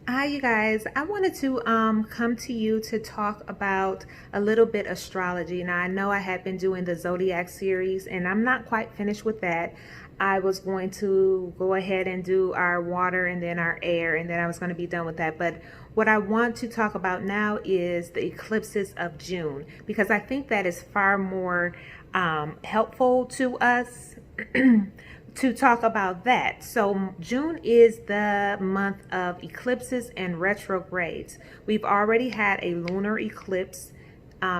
Hi, you guys. I wanted to come to you to talk about a little bit astrology. Now, I know I had been doing the zodiac series, and I'm not quite finished with that. I was going to go ahead and do our water and then our air, and then I was going to be done with that. But what I want to talk about now is the eclipses of June, because I think that is far more helpful to us to talk about that. So June is the month of eclipses and retrogrades. We've already had a lunar eclipse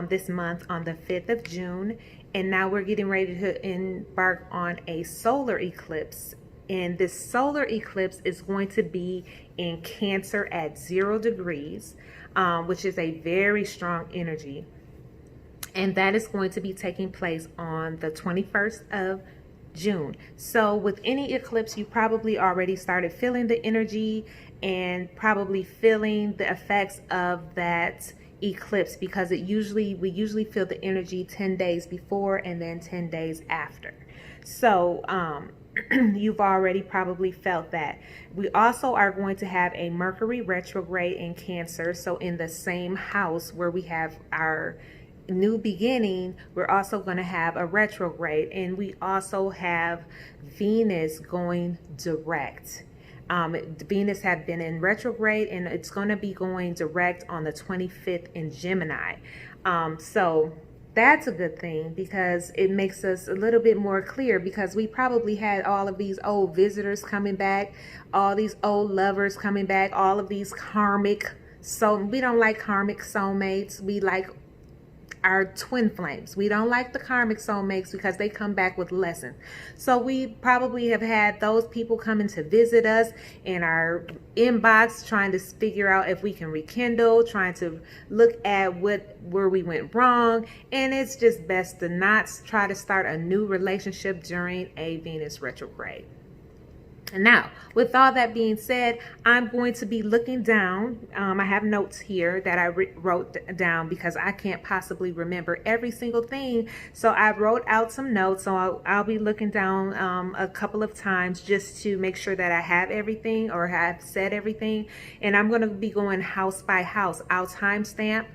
this month on the 5th of June, and now we're getting ready to embark on a solar eclipse. And this solar eclipse is going to be in Cancer at 0 degrees, which is a very strong energy. And that is going to be taking place on the 21st of June. So with any eclipse, you probably already started feeling the energy and probably feeling the effects of that eclipse, because we usually feel the energy 10 days before and then 10 days after. So you've already probably felt that. We also are going to have a Mercury retrograde in Cancer. So in the same house where we have our new beginning, we're also going to have a retrograde, and we also have Venus going direct. Venus had been in retrograde, and it's going to be going direct on the 25th in Gemini. So that's a good thing, because it makes us a little bit more clear, because we probably had all of these old visitors coming back, all these old lovers coming back, all of these karmic, so we don't like karmic soulmates, we like our twin flames. We don't like the karmic soulmates because they come back with lessons. So we probably have had those people coming to visit us in our inbox, trying to figure out if we can rekindle, trying to look at where we went wrong. And it's just best to not try to start a new relationship during a Venus retrograde. And now, with all that being said, I'm going to be looking down. I have notes here that I wrote down because I can't possibly remember every single thing. So I wrote out some notes. So I'll be looking down a couple of times just to make sure that I have everything or have said everything. And I'm going to be going house by house. I'll timestamp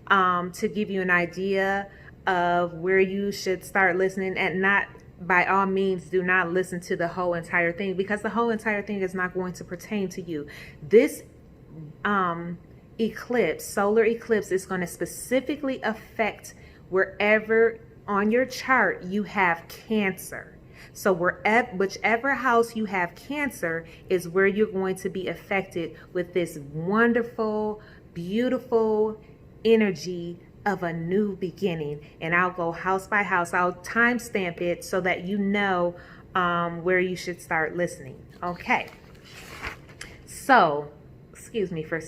to give you an idea of where you should start listening, and not, by all means, do not listen to the whole entire thing, because the whole entire thing is not going to pertain to you. This eclipse, solar eclipse, is going to specifically affect wherever on your chart you have Cancer. So whichever house you have Cancer is where you're going to be affected with this wonderful, beautiful energy of a new beginning. And I'll go house by house. I'll timestamp it so that you know where you should start listening. Okay. So, excuse me for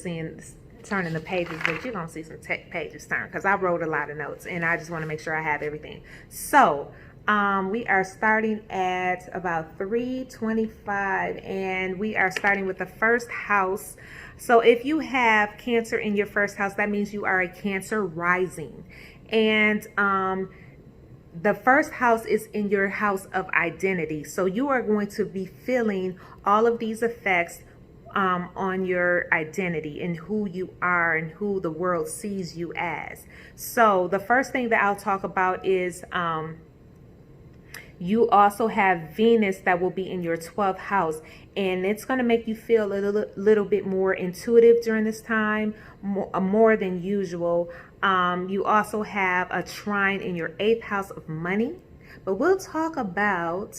turning the pages, but you're going to see some pages turn, because I wrote a lot of notes and I just want to make sure I have everything. So, we are starting at about 3:25, and we are starting with the first house. So if you have Cancer in your first house, that means you are a Cancer rising. And the first house is in your house of identity. So you are going to be feeling all of these effects on your identity and who you are and who the world sees you as. So the first thing that I'll talk about is you also have Venus that will be in your 12th house, and it's going to make you feel a little bit more intuitive during this time, more than usual. You also have a trine in your 8th house of money, but we'll talk about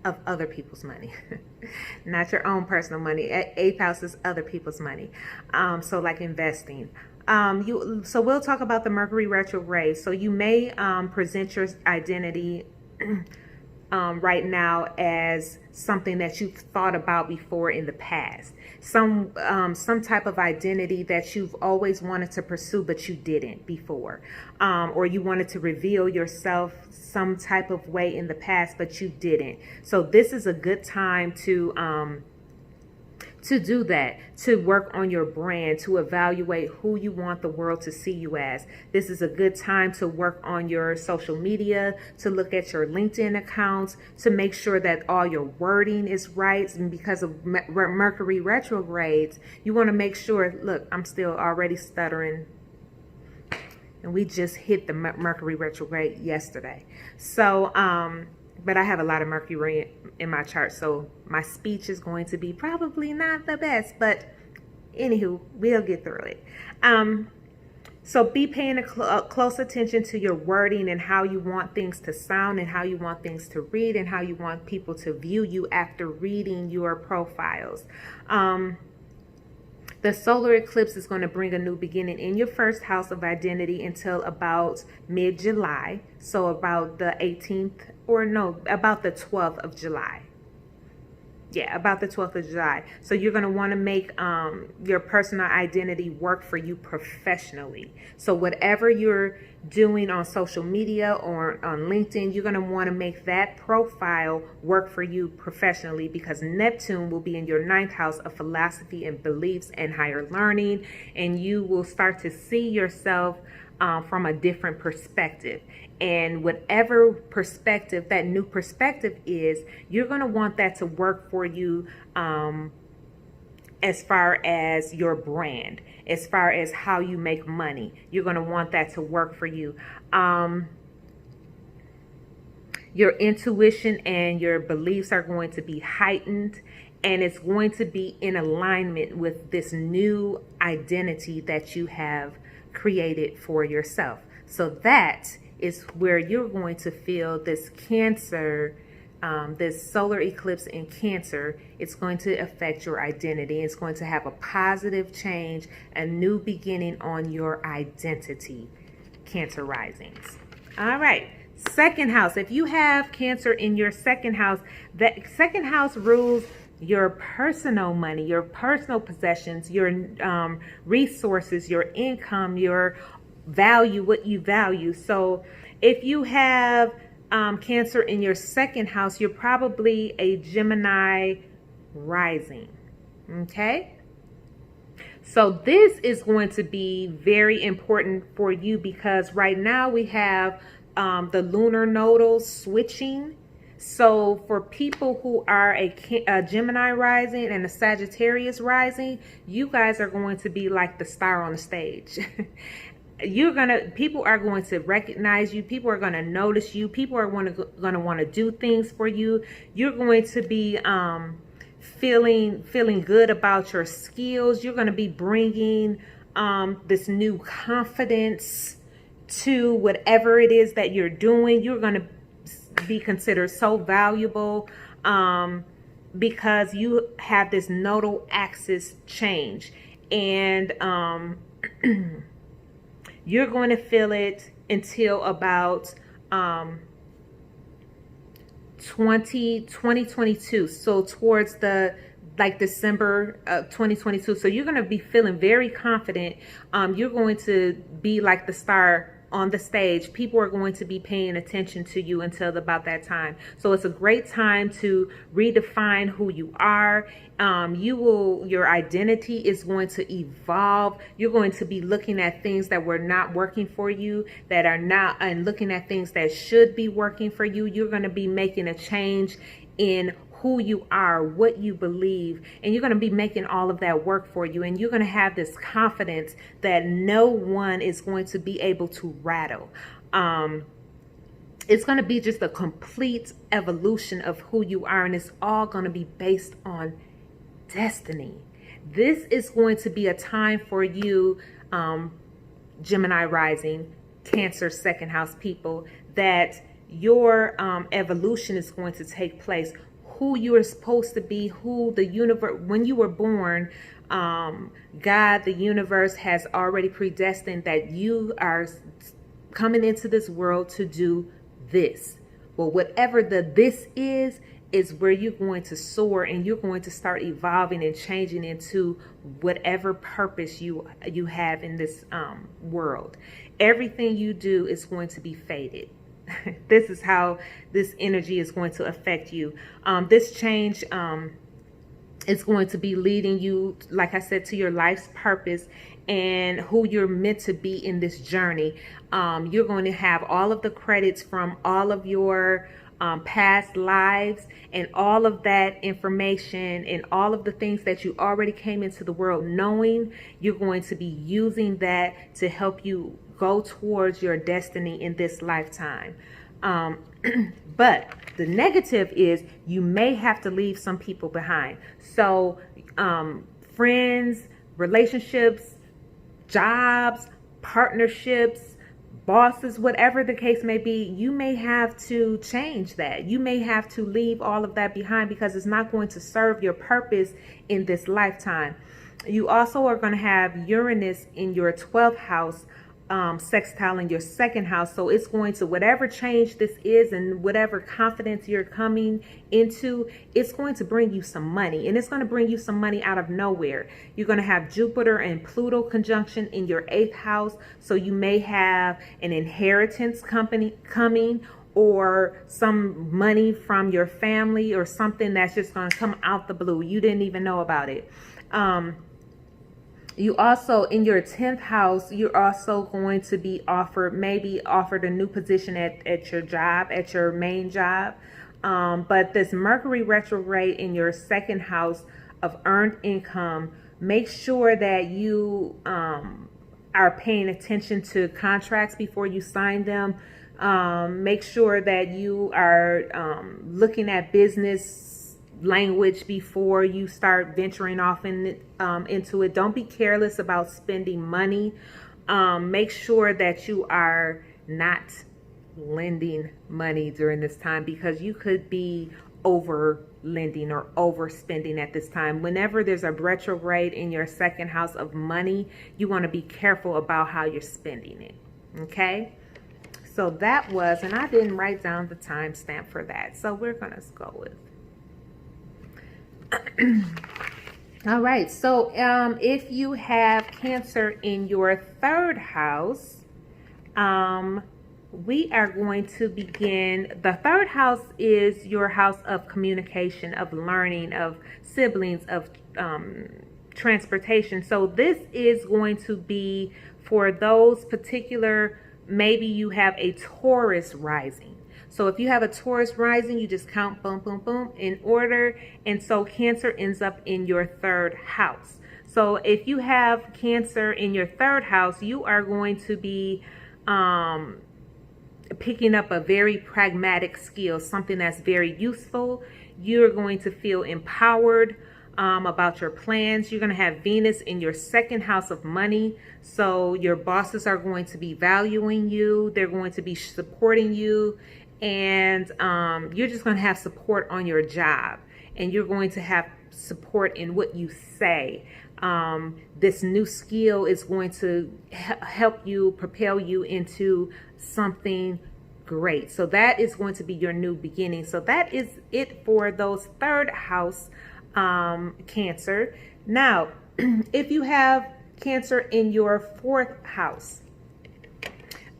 of other people's money, not your own personal money. 8th house is other people's money, so like investing. So we'll talk about the Mercury retrograde. So you may present your identity right now as something that you've thought about before in the past, some type of identity that you've always wanted to pursue but you didn't before, or you wanted to reveal yourself some type of way in the past but you didn't. So this is a good time to to do that, to work on your brand, to evaluate who you want the world to see you as. This is a good time to work on your social media, to look at your LinkedIn accounts, to make sure that all your wording is right. And because of Mercury retrogrades, you want to make sure, look, I'm still already stuttering. And we just hit the Mercury retrograde yesterday. So, but I have a lot of Mercury in my chart, so my speech is going to be probably not the best, but anywho, we'll get through it. So be paying close attention to your wording and how you want things to sound and how you want things to read and how you want people to view you after reading your profiles. The solar eclipse is going to bring a new beginning in your first house of identity until about mid-July. So about the 18th, or no, about the 12th of July. Yeah, about the 12th of July. So you're going to want to make your personal identity work for you professionally. So whatever you're doing on social media or on LinkedIn, you're going to want to make that profile work for you professionally, because Neptune will be in your 9th house of philosophy and beliefs and higher learning. And you will start to see yourself from a different perspective. And whatever perspective, that new perspective is, you're going to want that to work for you as far as your brand, as far as how you make money. You're going to want that to work for you. Your intuition and your beliefs are going to be heightened, and it's going to be in alignment with this new identity that you have created for yourself. So that is where you're going to feel this Cancer, this solar eclipse in Cancer. It's going to affect your identity. It's going to have a positive change, a new beginning on your identity, Cancer risings. All right, second house. If you have Cancer in your second house, that second house rules your personal money, your personal possessions, your resources, your income, your value, what you value. So if you have Cancer in your second house, you're probably a Gemini rising. Okay, so this is going to be very important for you, because right now we have the lunar nodal switching. So for people who are a Gemini rising and a Sagittarius rising, you guys are going to be like the star on the stage. People are going to recognize you. People are going to notice you. People are going to want to do things for you. You're going to be feeling good about your skills. You're going to be bringing this new confidence to whatever it is that you're doing. You're going to be considered so valuable because you have this nodal axis change, and you're going to feel it until about 2022. So towards the December of 2022. So you're going to be feeling very confident. You're going to be like the star on the stage. People are going to be paying attention to you until about that time. So it's a great time to redefine who you are. Your identity is going to evolve. You're going to be looking at things that were not working for you, that are not, and looking at things that should be working for you. You're going to be making a change in who you are, what you believe, and you're going to be making all of that work for you. And you're going to have this confidence that no one is going to be able to rattle. It's going to be just a complete evolution of who you are, and it's all going to be based on destiny. This is going to be a time for you, Gemini rising, Cancer second house people, that your evolution is going to take place. Who you are supposed to be, who the universe, when you were born, God, the universe has already predestined that you are coming into this world to do this. Well, whatever this is where you're going to soar, and you're going to start evolving and changing into whatever purpose you have in this world. Everything you do is going to be fated. This is how this energy is going to affect you. This change It's going to be leading you, like I said, to your life's purpose and who you're meant to be in this journey. You're going to have all of the credits from all of your past lives, and all of that information and all of the things that you already came into the world knowing. You're going to be using that to help you go towards your destiny in this lifetime. But the negative is you may have to leave some people behind. So friends, relationships, jobs, partnerships, bosses, whatever the case may be, you may have to change that. You may have to leave all of that behind because it's not going to serve your purpose in this lifetime. You also are going to have Uranus in your 12th house, sextile in your second house. So it's going to, whatever change this is and whatever confidence you're coming into, it's going to bring you some money, and it's going to bring you some money out of nowhere. You're going to have Jupiter and Pluto conjunction in your 8th house. So you may have an inheritance coming, or some money from your family, or something that's just going to come out the blue. You didn't even know about it. You also, in your 10th house, you're also going to be maybe offered a new position at your job, at your main job. But this Mercury retrograde in your 2nd house of earned income, make sure that you are paying attention to contracts before you sign them. Make sure that you are looking at business language before you start venturing off into it. Don't be careless about spending money. Make sure that you are not lending money during this time, because you could be over lending or overspending at this time. Whenever there's a retrograde in your 2nd house of money, you want to be careful about how you're spending it. Okay, so that was, and I didn't write down the timestamp for that, so we're gonna go with all right. So if you have Cancer in your 3rd house, we are going to begin. The 3rd house is your house of communication, of learning, of siblings, of transportation. So this is going to be for those particular, maybe you have a Taurus rising. So if you have a Taurus rising, you just count boom, boom, boom in order. And so Cancer ends up in your 3rd house. So if you have Cancer in your 3rd house, you are going to be picking up a very pragmatic skill, something that's very useful. You're going to feel empowered about your plans. You're going to have Venus in your 2nd house of money. So your bosses are going to be valuing you. They're going to be supporting you. And you're just going to have support on your job, and you're going to have support in what you say. This new skill is going to help you, propel you into something great. So that is going to be your new beginning. So that is it for those 3rd house Cancer. Now, if you have Cancer in your 4th house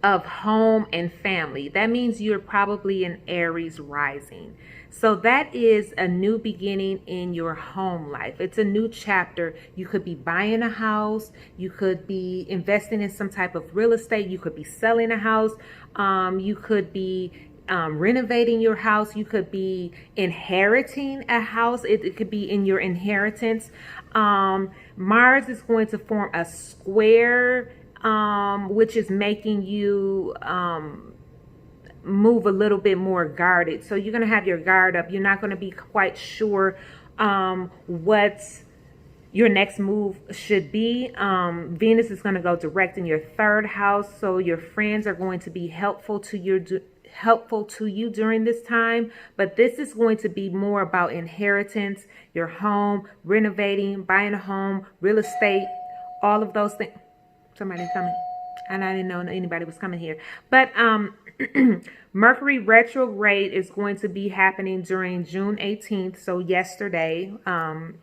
of home and family, that means you're probably an Aries rising. So that is a new beginning in your home life. It's a new chapter. You could be buying a house. You could be investing in some type of real estate. You could be selling a house. You could be renovating your house. You could be inheriting a house. It could be in your inheritance. Mars is going to form a square, which is making you move a little bit more guarded. So you're going to have your guard up. You're not going to be quite sure what your next move should be. Venus is going to go direct in your 3rd house. So your friends are going to be helpful to you during this time. But this is going to be more about inheritance, your home, renovating, buying a home, real estate, all of those things. Somebody's coming, and I didn't know anybody was coming here. But Mercury retrograde is going to be happening during June 18th. So yesterday,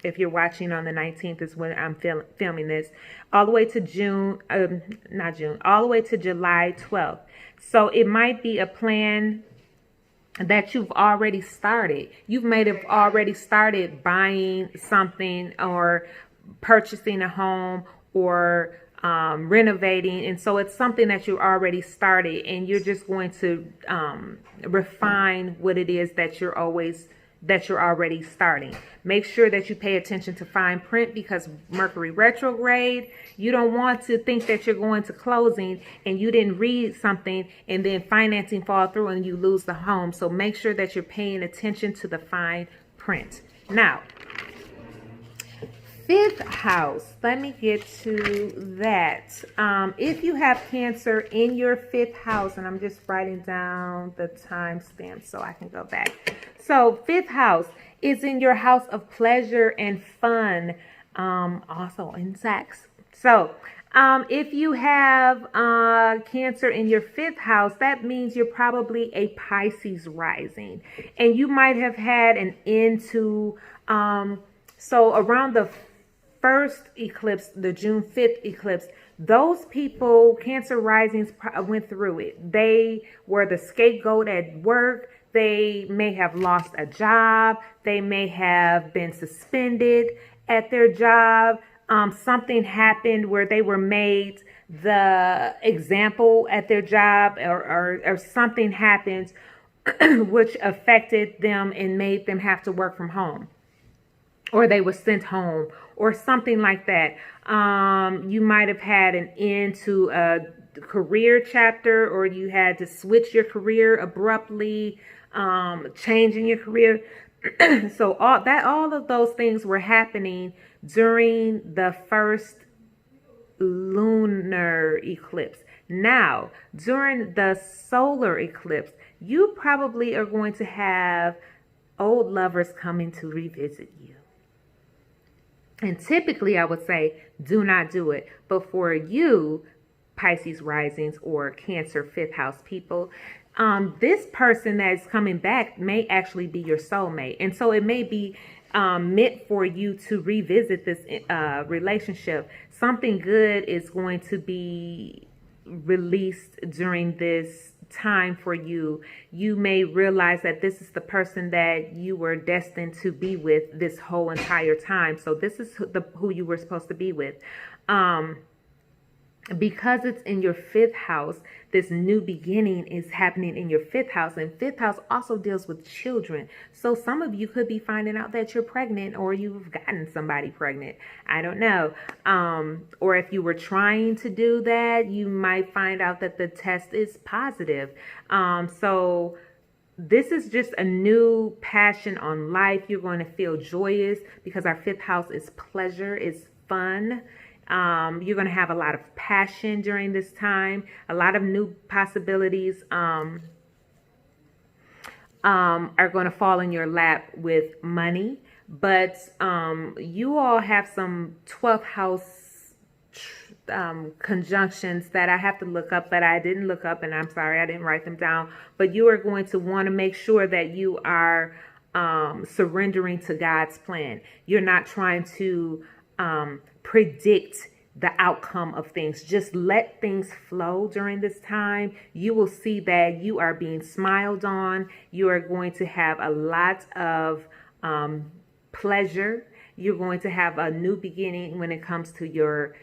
if you're watching on the 19th is when I'm filming this, all the way to all the way to July 12th. So it might be a plan that you've already started. You may have already started buying something or purchasing a home or renovating. And so it's something that you already started, and you're just going to refine what it is that you're already starting. Make sure that you pay attention to fine print, because Mercury retrograde, you don't want to think that you're going to closing and you didn't read something and then financing fall through and you lose the home. So make sure that you're paying attention to the fine print. Now, fifth house, let me get to that. If you have Cancer in your fifth house, and I'm just writing down the timestamp so I can go back. So fifth house is in your house of pleasure and fun, also in sex. So if you have Cancer in your fifth house, that means you're probably a Pisces rising, and you might have had an end to, so around the first eclipse, the June 5th eclipse, those people, Cancer risings, went through it. They were the scapegoat at work. They may have lost a job. They may have been suspended at their job. Something happened where they were made the example at their job, or something happened which affected them and made them have to work from home, or they were sent home, or something like that. You might have had an end to a career chapter, or you had to switch your career abruptly, changing your career. So all of those things were happening during the first lunar eclipse. Now, during the solar eclipse, you probably are going to have old lovers coming to revisit you. And typically, I would say, do not do it. But for you, Pisces risings or Cancer fifth house people, this person that's coming back may actually be your soulmate. And so it may be meant for you to revisit this relationship. Something good is going to be released during this time for you. You may realize that this is the person that you were destined to be with this whole entire time. So this is who you were supposed to be with. Because it's in your fifth house, this new beginning is happening in your fifth house, and fifth house also deals with children. So some of you could be finding out that you're pregnant, or you've gotten somebody pregnant. I don't know. Or if you were trying to do that, you might find out that the test is positive. So this is just a new passion on life. You're going to feel joyous because our fifth house is pleasure, is fun. You're going to have a lot of passion during this time, a lot of new possibilities are going to fall in your lap with money. But you all have some 12th house conjunctions that I have to look up, but I didn't look up, and I'm sorry I didn't write them down. But you are going to want to make sure that you are surrendering to God's plan. You're not trying to predict the outcome of things. Just let things flow during this time. You will see that you are being smiled on. You are going to have a lot of pleasure. You're going to have a new beginning when it comes to your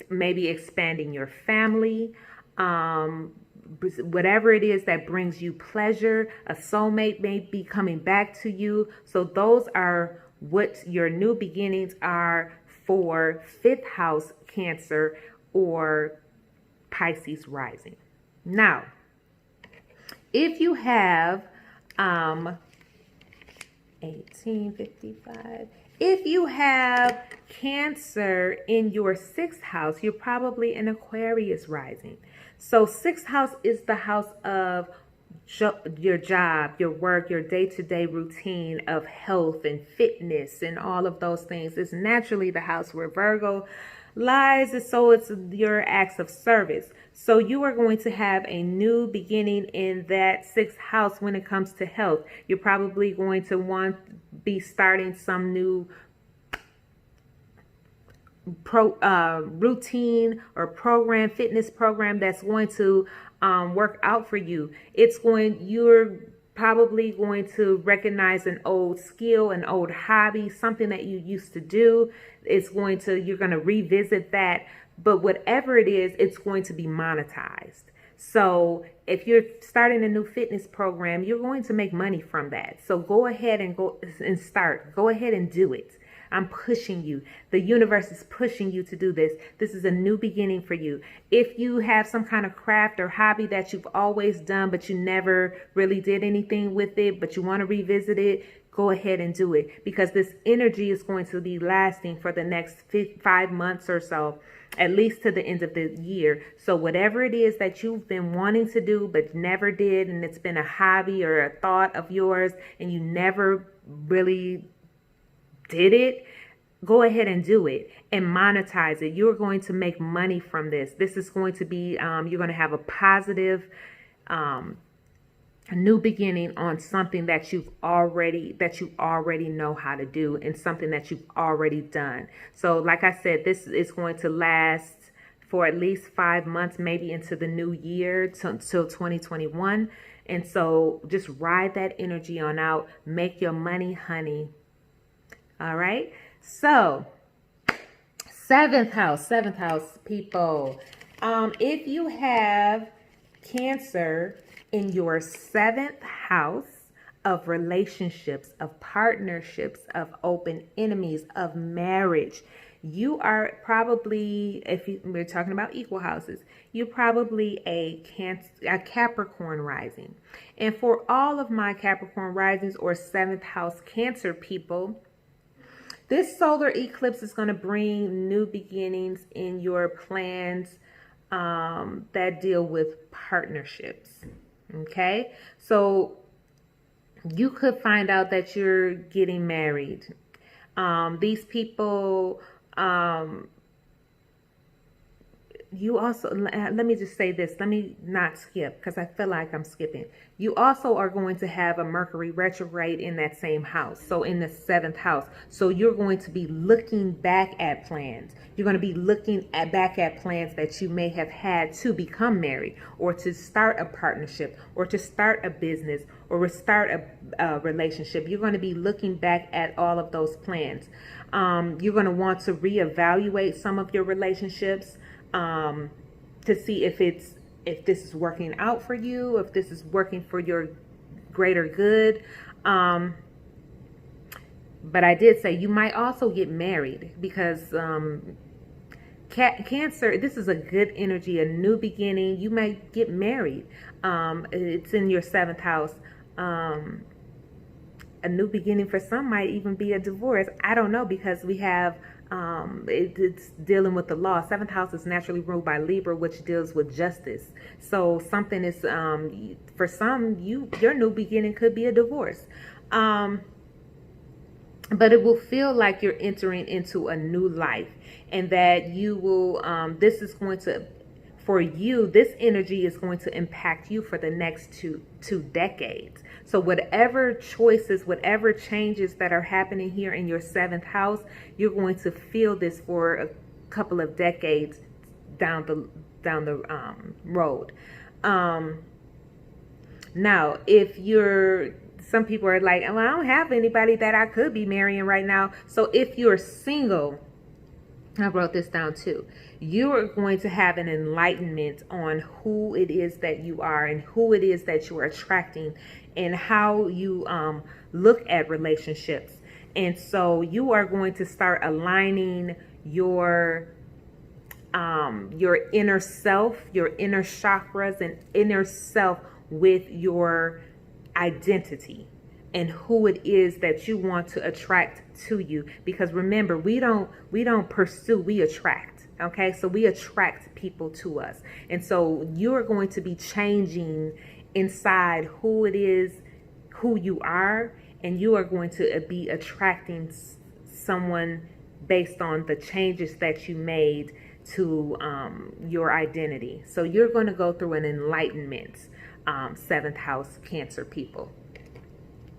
maybe expanding your family. Whatever it is that brings you pleasure, a soulmate may be coming back to you. So those are what your new beginnings are for fifth house Cancer or Pisces rising. Now, if you have 1855, if you have Cancer in your sixth house, you're probably an Aquarius rising. So sixth house is the house of your job, your work, your day-to-day routine of health and fitness and all of those things. It's naturally the house where Virgo lies, and so it's your acts of service. So you are going to have a new beginning in that sixth house when it comes to health. You're probably going to want to be starting some new routine or program, fitness program that's going to work out for you. You're probably going to recognize an old skill, an old hobby, something that you used to do. You're going to revisit that. But whatever it is, it's going to be monetized. So if you're starting a new fitness program, you're going to make money from that. So go ahead and start. Go ahead and do it. I'm pushing you. The universe is pushing you to do this. This is a new beginning for you. If you have some kind of craft or hobby that you've always done, but you never really did anything with it, but you want to revisit it, go ahead and do it, because this energy is going to be lasting for the next 5 months or so, at least to the end of the year. So whatever it is that you've been wanting to do but never did, and it's been a hobby or a thought of yours and you never really did it, go ahead and do it and monetize it. You're going to make money from this. This is going to be, you're going to have a positive, a new beginning on something that you already know how to do, and something that you've already done. So like I said, this is going to last for at least 5 months, maybe into the new year, till 2021. And so just ride that energy on out. Make your money, honey. All right. So seventh house people. If you have Cancer in your 7th house of relationships, of partnerships, of open enemies, of marriage, you are probably, we're talking about equal houses, you're probably a Capricorn rising. And for all of my Capricorn risings or 7th house Cancer people, this solar eclipse is going to bring new beginnings in your plans that deal with partnerships. Okay, so you could find out that you're getting married. These people, you also, let me just say this, let me not skip, because I feel like I'm skipping. You also are going to have a Mercury retrograde in that same house, so in the 7th house. So you're going to be looking back at plans. You're going to be looking back at plans that you may have had to become married, or to start a partnership, or to start a business, or start a relationship. You're going to be looking back at all of those plans. You're going to want to reevaluate some of your relationships, to see if this is working out for you, if this is working for your greater good. But I did say you might also get married, because Cancer, this is a good energy, a new beginning. You might get married. It's in your 7th house. A new beginning for some might even be a divorce. I don't know, because we have it's dealing with the law. 7th house is naturally ruled by Libra, which deals with justice. So something is for some, your new beginning could be a divorce. But it will feel like you're entering into a new life, and that you will, this is going to, for you, this energy is going to impact you for the next two decades. So whatever choices, whatever changes that are happening here in your 7th house, you're going to feel this for a couple of decades down the road. Now, some people are like, well, I don't have anybody that I could be marrying right now. So if you're single, I wrote this down too, you are going to have an enlightenment on who it is that you are, and who it is that you are attracting, and how you look at relationships. And so you are going to start aligning your inner self, your inner chakras and inner self with your identity and who it is that you want to attract to you. Because remember, we don't pursue, we attract. Okay, so we attract people to us. And so you're going to be changing inside who it is, who you are, and you are going to be attracting someone based on the changes that you made to your identity. So you're going to go through an enlightenment, 7th house Cancer people.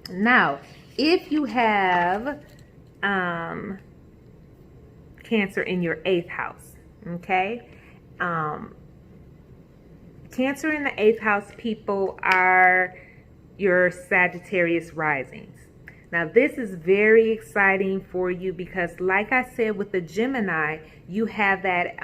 Now, if you have Cancer in your 8th house. Okay. Cancer in the 8th house people are your Sagittarius risings. Now, this is very exciting for you because, like I said, with the Gemini, you have that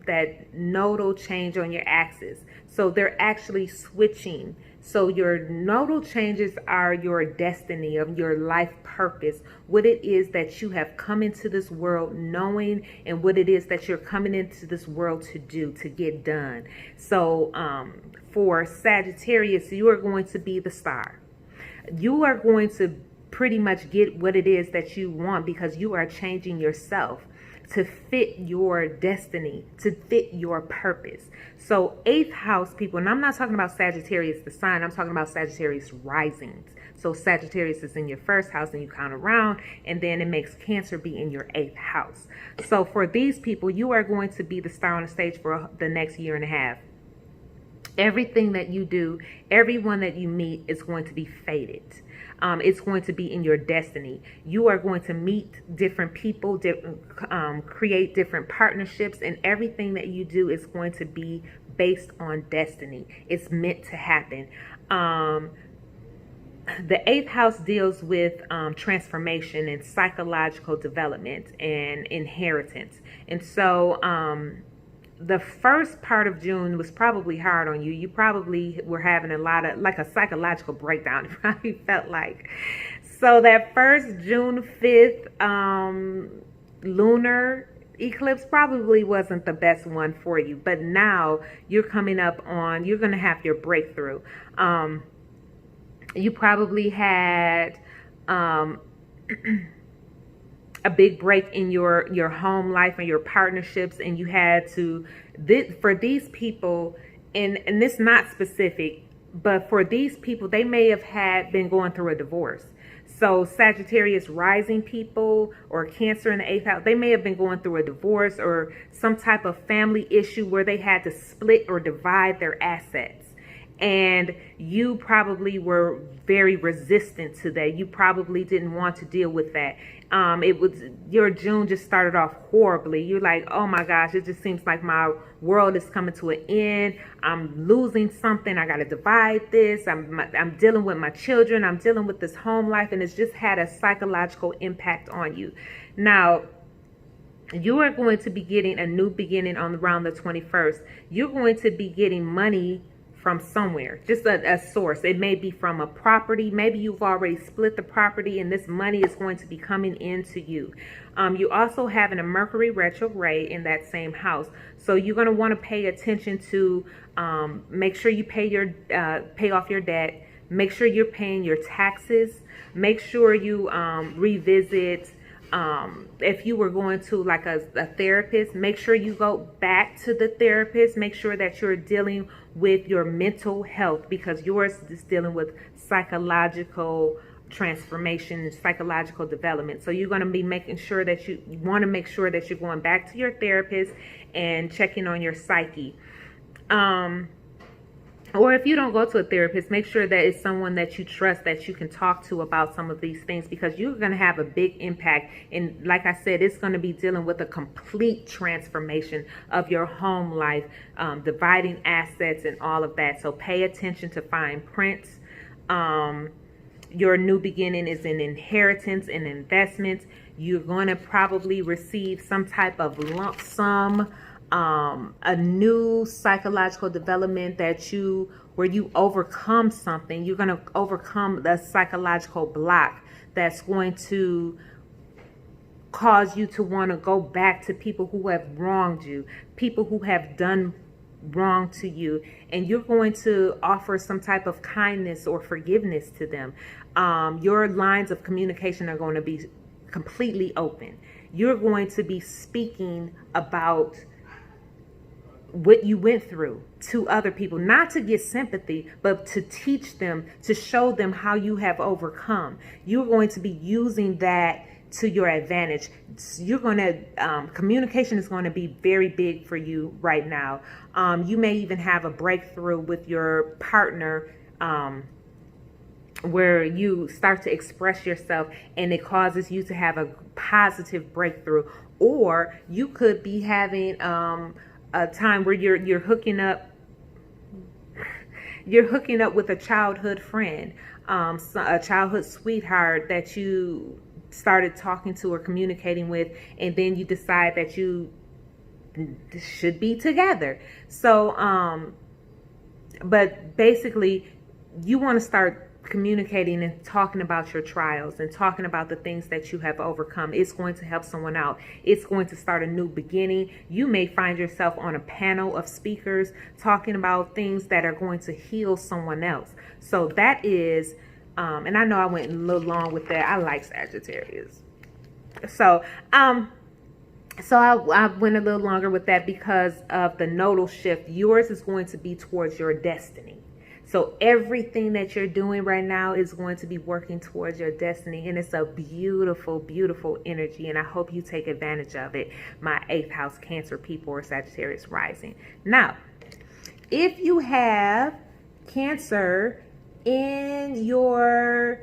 that nodal change on your axis. So they're actually switching. So your nodal changes are your destiny, of your life purpose, what it is that you have come into this world knowing, and what it is that you're coming into this world to do, to get done. So for Sagittarius, you are going to be the star. You are going to pretty much get what it is that you want because you are changing yourself to fit your destiny, to fit your purpose. So 8th house people, and I'm not talking about Sagittarius the sign, I'm talking about Sagittarius risings. So Sagittarius is in your 1st house and you count around, and then it makes Cancer be in your 8th house. So for these people, you are going to be the star on the stage for the next year and a half. Everything that you do, everyone that you meet is going to be fated. It's going to be in your destiny. You are going to meet different people, create different partnerships, and everything that you do is going to be based on destiny. It's meant to happen. The 8th house deals with transformation and psychological development and inheritance. And so the first part of June was probably hard on you. You probably were having a lot of, like, a psychological breakdown. It probably felt like. So that first June 5th lunar eclipse probably wasn't the best one for you. But now you're coming up on, you're going to have your breakthrough. You probably had a big break in your home life and your partnerships, and you had to, for these people, and this not specific, but for these people, they may have been going through a divorce. So Sagittarius rising people or Cancer in the 8th house, they may have been going through a divorce or some type of family issue where they had to split or divide their assets. And you probably were very resistant to that. You probably didn't want to deal with that. It was, your June just started off horribly. You're like, oh my gosh, it just seems like my world is coming to an end. I'm losing something. I got to divide this. I'm dealing with my children. I'm dealing with this home life, and it's just had a psychological impact on you. Now, you are going to be getting a new beginning on around the 21st. You're going to be getting money from somewhere, just a source. It may be from a property. Maybe you've already split the property and this money is going to be coming into you. You also have a Mercury retrograde in that same house. So you're going to want to pay attention to make sure you pay off your debt. Make sure you're paying your taxes. Make sure you revisit if you were going to like a therapist, make sure you go back to the therapist. Make sure that you're dealing with your mental health, because yours is dealing with psychological transformation and psychological development. So you're going to be making sure that you want to make sure that you're going back to your therapist and checking on your psyche. Or if you don't go to a therapist, make sure that it's someone that you trust, that you can talk to about some of these things, because you're going to have a big impact. And like I said, it's going to be dealing with a complete transformation of your home life, dividing assets and all of that. So pay attention to fine prints. Your new beginning is in inheritance and investments. You're going to probably receive some type of lump sum, a new psychological development where you overcome something. You're going to overcome the psychological block that's going to cause you to want to go back to people who have wronged you, people who have done wrong to you, and you're going to offer some type of kindness or forgiveness to them. Your lines of communication are going to be completely open. You're going to be speaking about what you went through to other people, not to get sympathy, but to teach them, to show them how you have overcome. You're going to be using that to your advantage. You're going to, communication is going to be very big for you right now. You may even have a breakthrough with your partner, where you start to express yourself and it causes you to have a positive breakthrough. or you could be having a time where you're hooking up. You're hooking up with a childhood friend, a childhood sweetheart that you started talking to or communicating with, and then you decide that you should be together. So, but basically, you want to start communicating and talking about your trials and talking about the things that you have overcome. It's going to help someone out. It's going to start a new beginning. You may find yourself on a panel of speakers talking about things that are going to heal someone else. So that is, and I know I went a little long with that. I like Sagittarius. So, I went a little longer with that because of the nodal shift. Yours is going to be towards your destiny. So everything that you're doing right now is going to be working towards your destiny. And it's a beautiful, beautiful energy. And I hope you take advantage of it, my 8th house Cancer people or Sagittarius rising. Now, if you have Cancer in your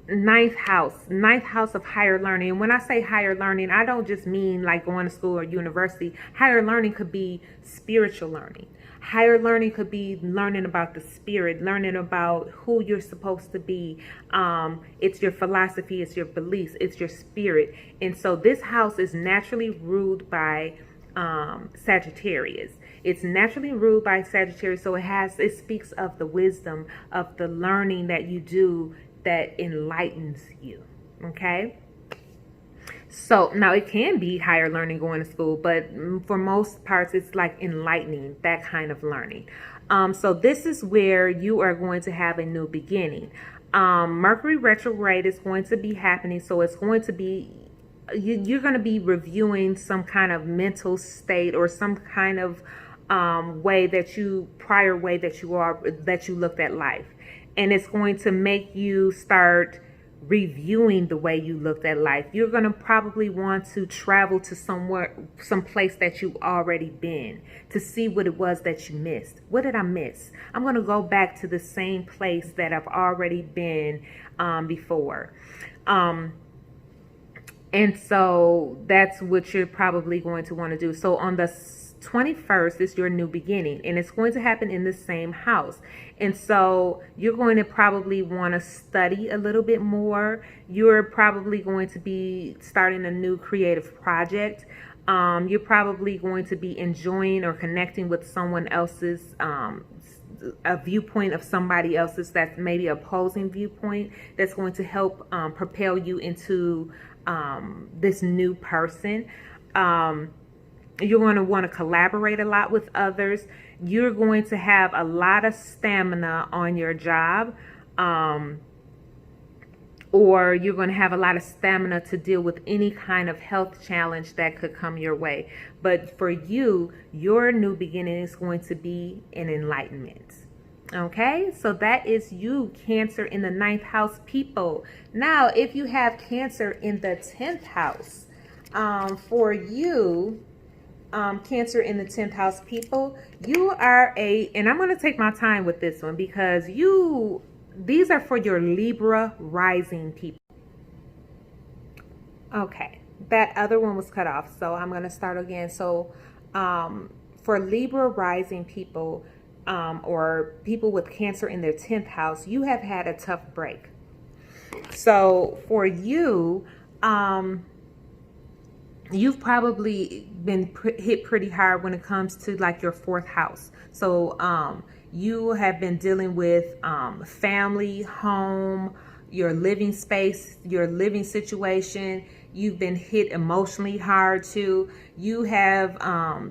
ninth house of higher learning. And when I say higher learning, I don't just mean like going to school or university. Higher learning could be spiritual learning. Higher learning could be learning about the spirit, learning about who you're supposed to be. It's your philosophy, it's your beliefs, it's your spirit. And so this house is naturally ruled by Sagittarius. It's naturally ruled by Sagittarius. So it speaks of the wisdom, of the learning that you do that enlightens you. Okay. So now it can be higher learning going to school, but for most parts, it's like enlightening, that kind of learning. So this is where you are going to have a new beginning. Mercury retrograde is going to be happening. So it's going to be, you're going to be reviewing some kind of mental state or some kind of prior way that you looked at life. And it's going to make you start reviewing the way you looked at life. You're going to probably want to travel to some place that you've already been to see what it was that you missed. What did I miss? I'm going to go back to the same place that I've already been before. And so that's what you're probably going to want to do. So on the 21st is your new beginning, and it's going to happen in the same house. And so you're going to probably want to study a little bit more. You're probably going to be starting a new creative project. You're probably going to be enjoying or connecting with someone else's a viewpoint of somebody else's that's maybe opposing viewpoint that's going to help propel you into this new person. You're going to want to collaborate a lot with others. You're going to have a lot of stamina on your job, or you're going to have a lot of stamina to deal with any kind of health challenge that could come your way. But for you, your new beginning is going to be an enlightenment. Okay, so that is you, Cancer in the 9th house people. Now, if you have Cancer in the 10th house, for you, Cancer in the 10th house people, you are and I'm going to take my time with this one because these are for your Libra rising people. Okay, that other one was cut off, so I'm going to start again. So for Libra rising people, or people with Cancer in their 10th house, you have had a tough break. So for you, you've probably been hit pretty hard when it comes to like your 4th house. So you have been dealing with family, home, your living space, your living situation. You've been hit emotionally hard too. You have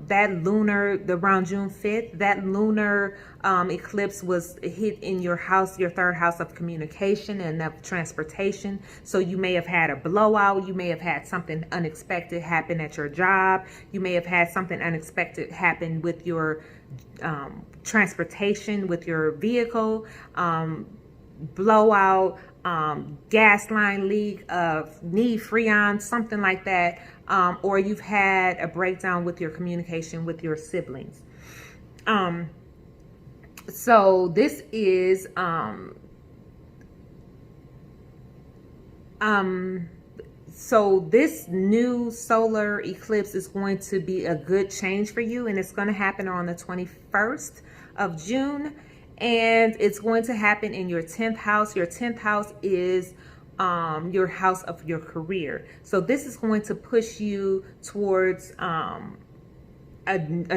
that lunar, around June 5th, that lunar eclipse was hit in your house, your 3rd house of communication and of transportation. So you may have had a blowout. You may have had something unexpected happen at your job. You may have had something unexpected happen with your transportation, with your vehicle, blowout, gas line leak, need freon, something like that, or you've had a breakdown with your communication with your siblings. So this is So this new solar eclipse is going to be a good change for you, and it's going to happen on the 21st of June, and it's going to happen in your 10th house. Your 10th house is your house of your career. So this is going to push you towards a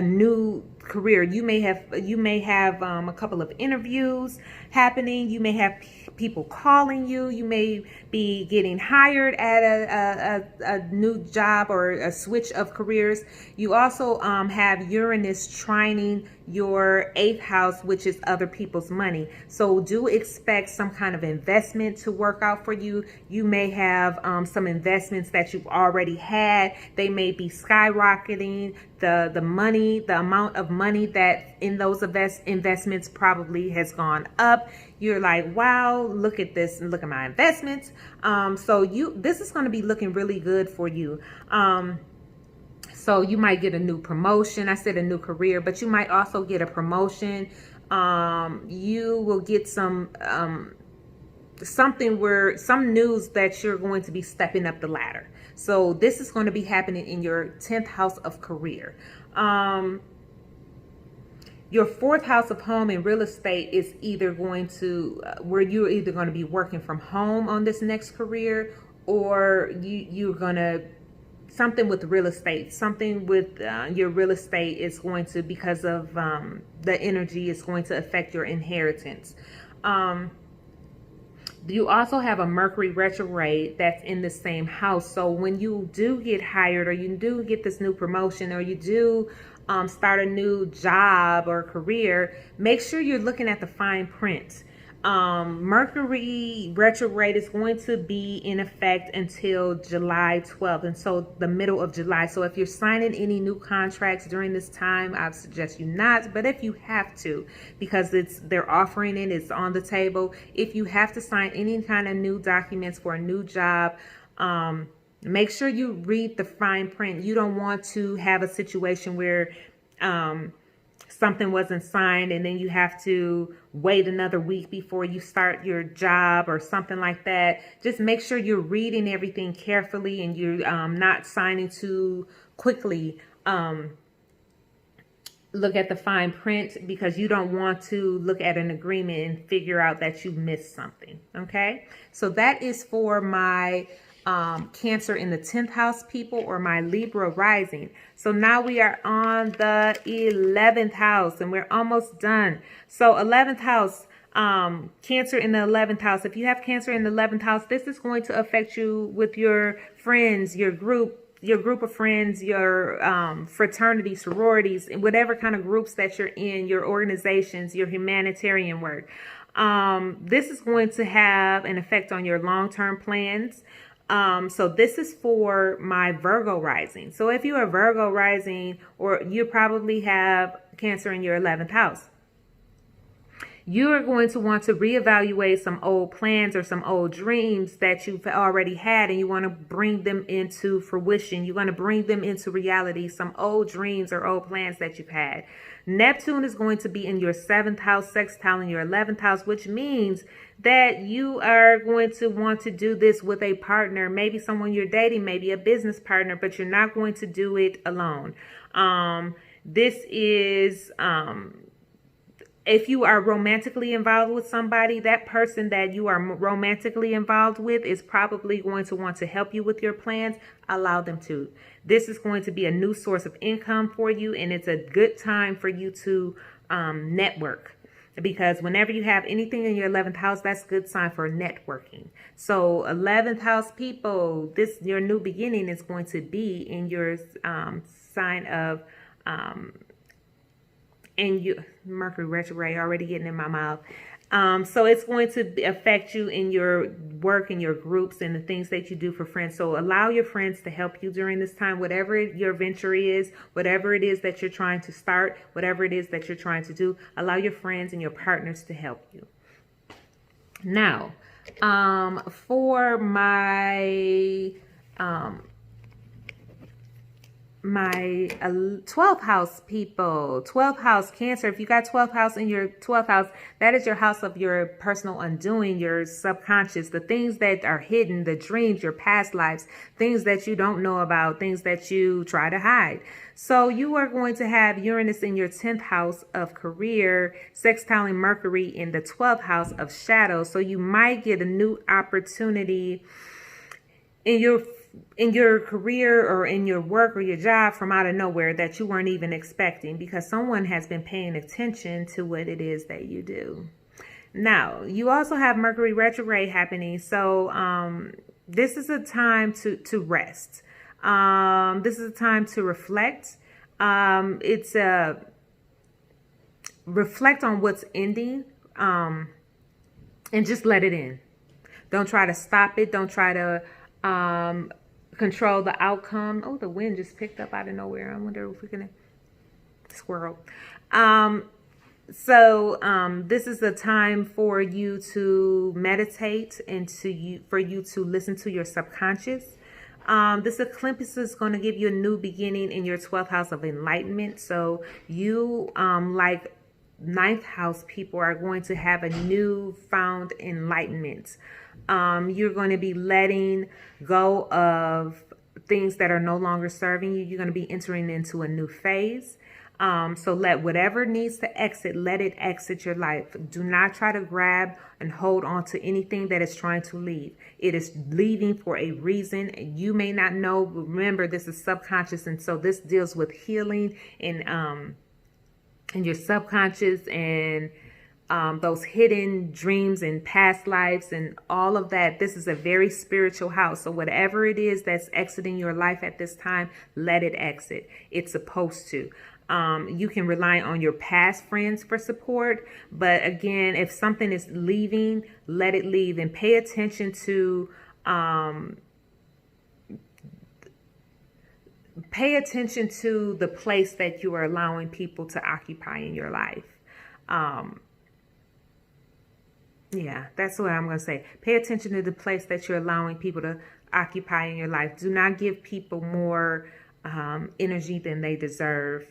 new career. You may have a couple of interviews happening. You may have people calling you. You may be getting hired at a new job or a switch of careers. You also have Uranus trining your 8th house, which is other people's money. So do expect some kind of investment to work out for you. You may have some investments that you've already had. They may be skyrocketing. The money, the amount of money that in those investments probably has gone up. You're like, wow, look at this and look at my investments. So this is going to be looking really good for you. So you might get a new promotion. I said a new career, but you might also get a promotion. You will get some news that you're going to be stepping up the ladder. So this is going to be happening in your 10th house of career. Your 4th house of home and real estate is either going to, where you're either going to be working from home on this next career, or you're going to, something with real estate, something with your real estate is going to, because of the energy, is going to affect your inheritance. You also have a Mercury retrograde that's in the same house. So when you do get hired, or you do get this new promotion, or you do start a new job or career, make sure you're looking at the fine print. Mercury retrograde is going to be in effect until July 12th, and so the middle of July. So if you're signing any new contracts during this time, I suggest you not. But if you have to, because they're offering it, it's on the table. If you have to sign any kind of new documents for a new job, make sure you read the fine print. You don't want to have a situation where something wasn't signed and then you have to wait another week before you start your job or something like that. Just make sure you're reading everything carefully and you're not signing too quickly. Look at the fine print, because you don't want to look at an agreement and figure out that you missed something. Okay, so that is for my Cancer in the 10th house people, or my Libra rising. So now we are on the 11th house and we're almost done. So 11th house, Cancer in the 11th house. If you have Cancer in the 11th house, this is going to affect you with your friends, your group of friends, your fraternity, sororities, and whatever kind of groups that you're in, your organizations, your humanitarian work. This is going to have an effect on your long-term plans. So this is for my Virgo rising. So if you're a Virgo rising, or you probably have Cancer in your 11th house, you are going to want to reevaluate some old plans or some old dreams that you've already had, and you want to bring them into fruition. You want to bring them into reality, some old dreams or old plans that you've had. Neptune is going to be in your 7th house, sextile in your 11th house, which means that you are going to want to do this with a partner, maybe someone you're dating, maybe a business partner, but you're not going to do it alone. This is, if you are romantically involved with somebody, that person that you are romantically involved with is probably going to want to help you with your plans. Allow them to. This is going to be a new source of income for you, and it's a good time for you to network. Because whenever you have anything in your 11th house, that's a good sign for networking. So 11th house people, your new beginning is going to be in your sign of, Mercury retrograde, already getting in my mouth. So it's going to affect you in your work and your groups and the things that you do for friends. So allow your friends to help you during this time, whatever your venture is, whatever it is that you're trying to start, whatever it is that you're trying to do, allow your friends and your partners to help you. Now, for my my 12th house people, 12th house Cancer. If you got 12th house in your 12th house, that is your house of your personal undoing, your subconscious, the things that are hidden, the dreams, your past lives, things that you don't know about, things that you try to hide. So you are going to have Uranus in your 10th house of career, sextiling Mercury in the 12th house of shadow. So you might get a new opportunity in your career or in your work or your job from out of nowhere that you weren't even expecting, because someone has been paying attention to what it is that you do. Now, you also have Mercury retrograde happening. So this is a time to rest. This is a time to reflect. It's a reflect on what's ending, and just let it in. Don't try to stop it. Don't try to control the outcome. Oh, the wind just picked up out of nowhere. I wonder if we're gonna squirrel. This is the time for you to meditate and for you to listen to your subconscious. This eclipse is going to give you a new beginning in your 12th house of enlightenment. So you, like 9th house people, are going to have a newfound enlightenment. You're going to be letting go of things that are no longer serving you. You're going to be entering into a new phase. So let whatever needs to exit, let it exit your life. Do not try to grab and hold on to anything that is trying to leave. It is leaving for a reason. You may not know, but remember, this is subconscious. And so this deals with healing and your subconscious and those hidden dreams and past lives and all of that. This is a very spiritual house. So whatever it is that's exiting your life at this time, let it exit. It's supposed to. You can rely on your past friends for support. But again, if something is leaving, let it leave, and pay attention to the place that you are allowing people to occupy in your life. Yeah, that's what I'm going to say. Pay attention to the place that you're allowing people to occupy in your life. Do not give people more energy than they deserve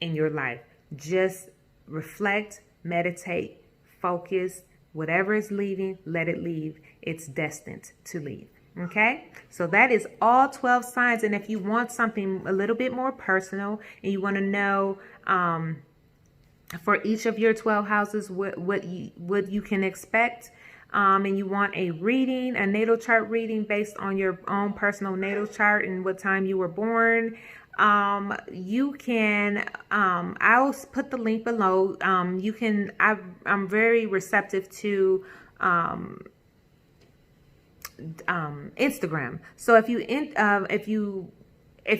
in your life. Just reflect, meditate, focus. Whatever is leaving, let it leave. It's destined to leave. Okay, so that is all 12 signs. And if you want something a little bit more personal and you want to know for each of your 12 houses what you can expect, and you want a reading, a natal chart reading based on your own personal natal chart and what time you were born, you can, I'll put the link below. You can, I'm very receptive to Instagram. So if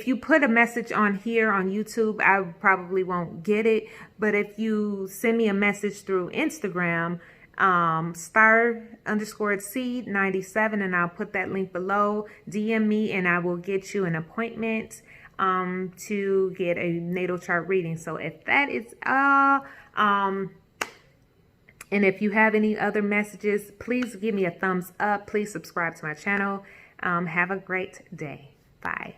you put a message on here on YouTube, I probably won't get it. But if you send me a message through Instagram, *_seed97, and I'll put that link below, DM me and I will get you an appointment to get a natal chart reading. So if that is and if you have any other messages, please give me a thumbs up. Please subscribe to my channel. Have a great day. Bye.